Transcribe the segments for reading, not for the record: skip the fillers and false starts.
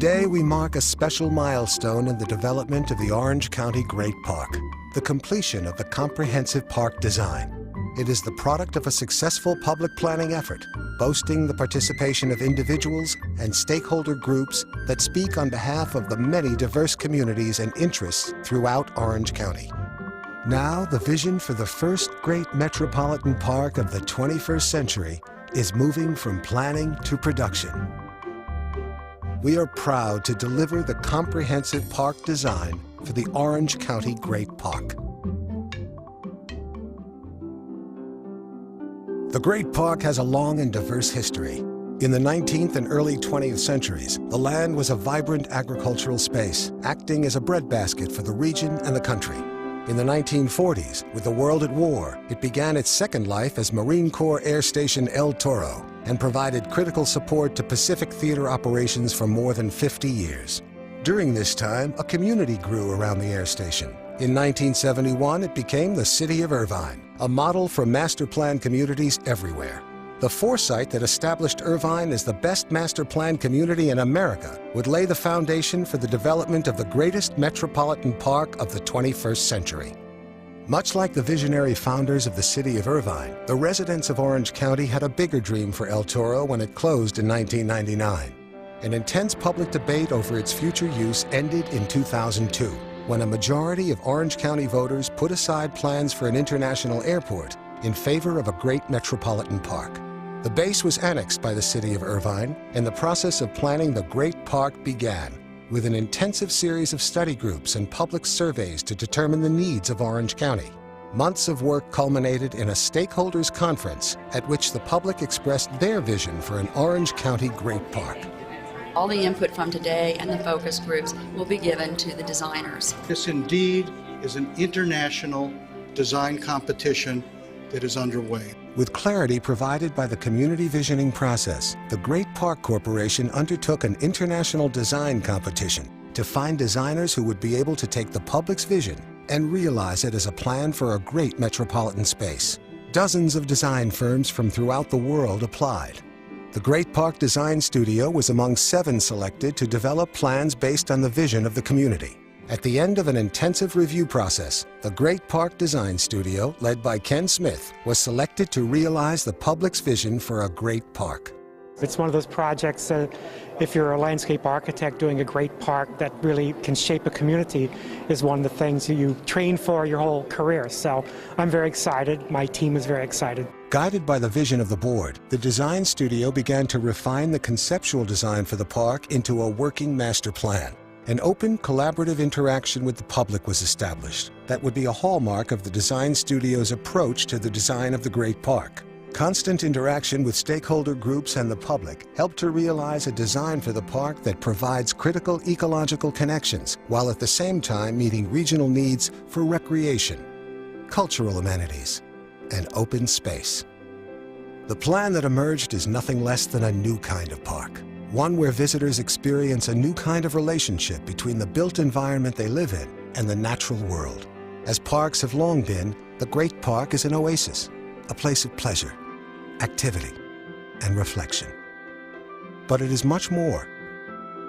Today we mark a special milestone in the development of the Orange County Great Park, the completion of the comprehensive park design. It is the product of a successful public planning effort, boasting the participation of individuals and stakeholder groups that speak on behalf of the many diverse communities and interests throughout Orange County. Now, the vision for the first great metropolitan park of the 21st century is moving from planning to production. We are proud to deliver the comprehensive park design for the Orange County Great Park. The Great Park has a long and diverse history. In the 19th and early 20th centuries, the land was a vibrant agricultural space, acting as a breadbasket for the region and the country. In the 1940s, with the world at war, it began its second life as Marine Corps Air Station El Toro and provided critical support to Pacific theater operations for more than 50 years. During this time, a community grew around the air station. In 1971, it became the city of Irvine, a model for master plan communities everywhere. The foresight that established Irvine as the best master plan community in America would lay the foundation for the development of the greatest metropolitan park of the 21st century. Much like the visionary founders of the city of Irvine, the residents of Orange County had a bigger dream for El Toro when it closed in 1999. An intense public debate over its future use ended in 2002, when a majority of Orange County voters put aside plans for an international airport in favor of a great metropolitan park. The base was annexed by the city of Irvine, and the process of planning the Great Park began, with an intensive series of study groups and public surveys to determine the needs of Orange County. Months of work culminated in a stakeholders conference at which the public expressed their vision for an Orange County Great Park. All the input from today and the focus groups will be given to the designers. This indeed is an international design competition that is underway. With clarity provided by the community visioning process, the Great Park Corporation undertook an international design competition to find designers who would be able to take the public's vision and realize it as a plan for a great metropolitan space. Dozens of design firms from throughout the world applied. The Great Park Design Studio was among 7 selected to develop plans based on the vision of the community. At the end of an intensive review process, the Great Park Design Studio, led by Ken Smith, was selected to realize the public's vision for a great park. It's one of those projects that if you're a landscape architect doing a great park that really can shape a community is one of the things that you train for your whole career. So I'm very excited. My team is very excited. Guided by the vision of the board, the design studio began to refine the conceptual design for the park into a working master plan. An open, collaborative interaction with the public was established that would be a hallmark of the design studio's approach to the design of the Great Park. Constant interaction with stakeholder groups and the public helped to realize a design for the park that provides critical ecological connections, while at the same time meeting regional needs for recreation, cultural amenities, and open space. The plan that emerged is nothing less than a new kind of park, one where visitors experience a new kind of relationship between the built environment they live in and the natural world. As parks have long been, the Great Park is an oasis, a place of pleasure, activity, and reflection. But it is much more.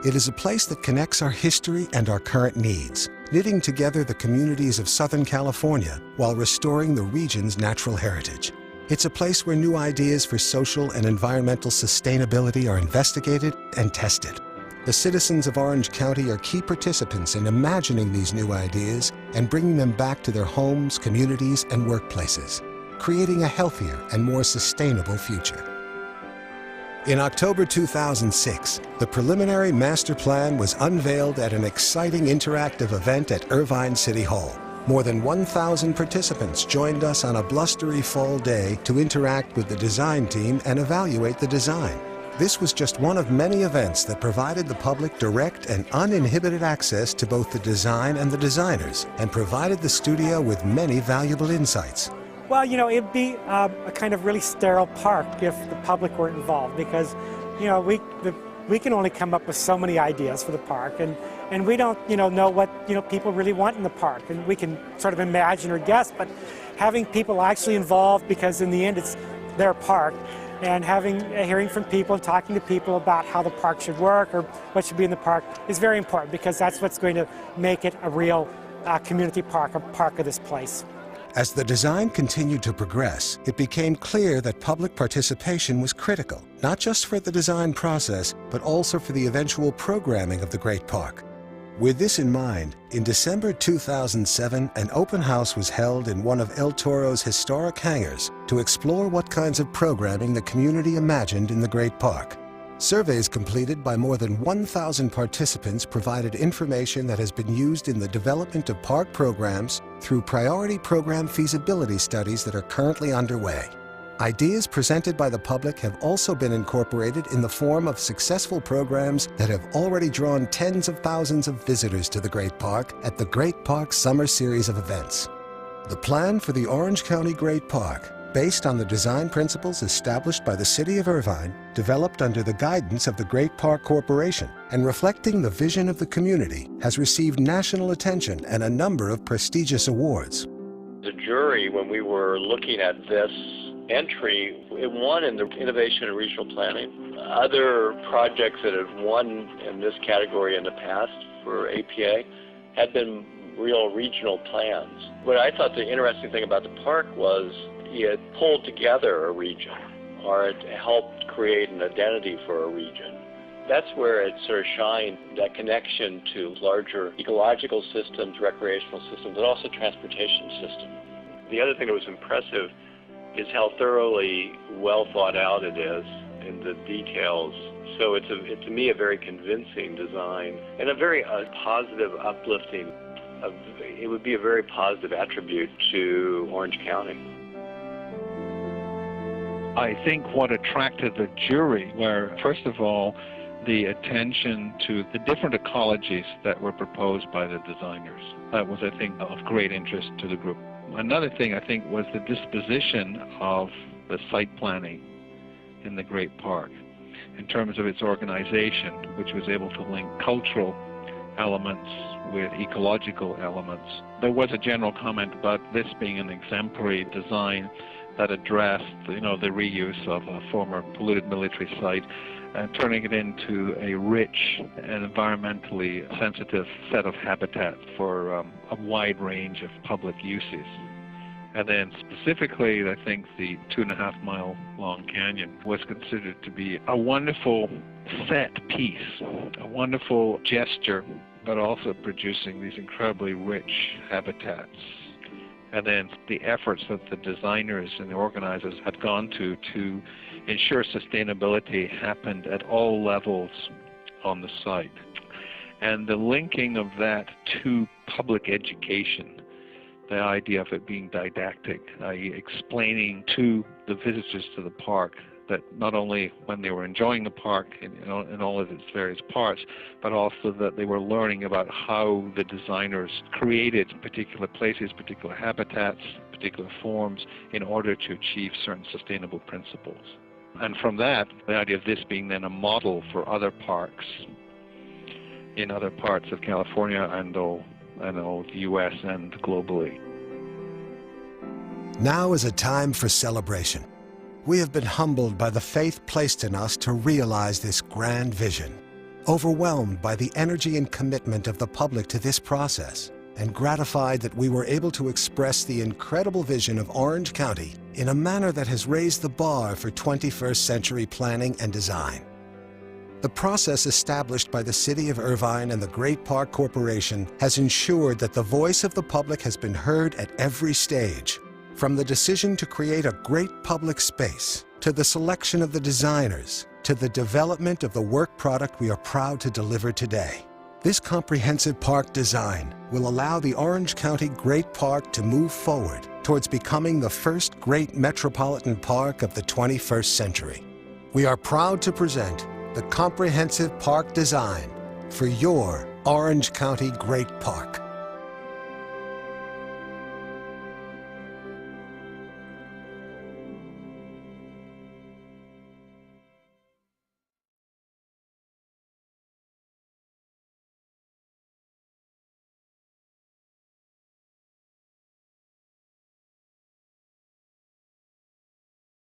It is a place that connects our history and our current needs, knitting together the communities of Southern California while restoring the region's natural heritage. It's a place where new ideas for social and environmental sustainability are investigated and tested. The citizens of Orange County are key participants in imagining these new ideas and bringing them back to their homes, communities, and workplaces, creating a healthier and more sustainable future. In October 2006, the preliminary master plan was unveiled at an exciting interactive event at Irvine City Hall. More than 1,000 participants joined us on a blustery fall day to interact with the design team and evaluate the design. This was just one of many events that provided the public direct and uninhibited access to both the design and the designers, and provided the studio with many valuable insights. Well, you know, it'd be a kind of really sterile park if the public weren't involved, because, you know, we can only come up with so many ideas for the park, and we don't, know what, people really want in the park, and we can sort of imagine or guess, but having people actually involved, because in the end it's their park, And hearing from people and talking to people about how the park should work or what should be in the park is very important, because that's what's going to make it a real community park, a park of this place. As the design continued to progress, it became clear that public participation was critical, not just for the design process, but also for the eventual programming of the Great Park. With this in mind, in December 2007, an open house was held in one of El Toro's historic hangars to explore what kinds of programming the community imagined in the Great Park. Surveys completed by more than 1,000 participants provided information that has been used in the development of park programs through priority program feasibility studies that are currently underway. Ideas presented by the public have also been incorporated in the form of successful programs that have already drawn tens of thousands of visitors to the Great Park at the Great Park Summer Series of events. The plan for the Orange County Great Park, based on the design principles established by the City of Irvine, developed under the guidance of the Great Park Corporation, and reflecting the vision of the community, has received national attention and a number of prestigious awards. The jury, when we were looking at this entry, it won in the innovation and regional planning. Other projects that have won in this category in the past for APA had been real regional plans. What I thought the interesting thing about the park was it pulled together a region, or it helped create an identity for a region. That's where it sort of shined, that connection to larger ecological systems, recreational systems, and also transportation systems. The other thing that was impressive is how thoroughly well thought out it is in the details. So it's to me a very convincing design and a very positive, uplifting. It would be a very positive attribute to Orange County. I think what attracted the jury were, first of all, the attention to the different ecologies that were proposed by the designers. That was, I think, of great interest to the group. Another thing, I think, was the disposition of the site planning in the Great Park in terms of its organization, which was able to link cultural elements with ecological elements. There was a general comment about this being an exemplary design that addressed, the reuse of a former polluted military site and turning it into a rich and environmentally sensitive set of habitat for a wide range of public uses. And then specifically, I think the 2.5 mile long canyon was considered to be a wonderful set piece, a wonderful gesture, but also producing these incredibly rich habitats. And then the efforts that the designers and the organizers had gone to ensure sustainability happened at all levels on the site. And the linking of that to public education, the idea of it being didactic, i.e. explaining to the visitors to the park that not only when they were enjoying the park in all of its various parts, but also that they were learning about how the designers created particular places, particular habitats, particular forms in order to achieve certain sustainable principles. And from that, the idea of this being then a model for other parks in other parts of California and the U.S. and globally. Now is a time for celebration. We have been humbled by the faith placed in us to realize this grand vision, overwhelmed by the energy and commitment of the public to this process, and gratified that we were able to express the incredible vision of Orange County in a manner that has raised the bar for 21st century planning and design. The process established by the City of Irvine and the Great Park Corporation has ensured that the voice of the public has been heard at every stage, from the decision to create a great public space, to the selection of the designers, to the development of the work product we are proud to deliver today. This comprehensive park design will allow the Orange County Great Park to move forward towards becoming the first great metropolitan park of the 21st century. We are proud to present the comprehensive park design for your Orange County Great Park.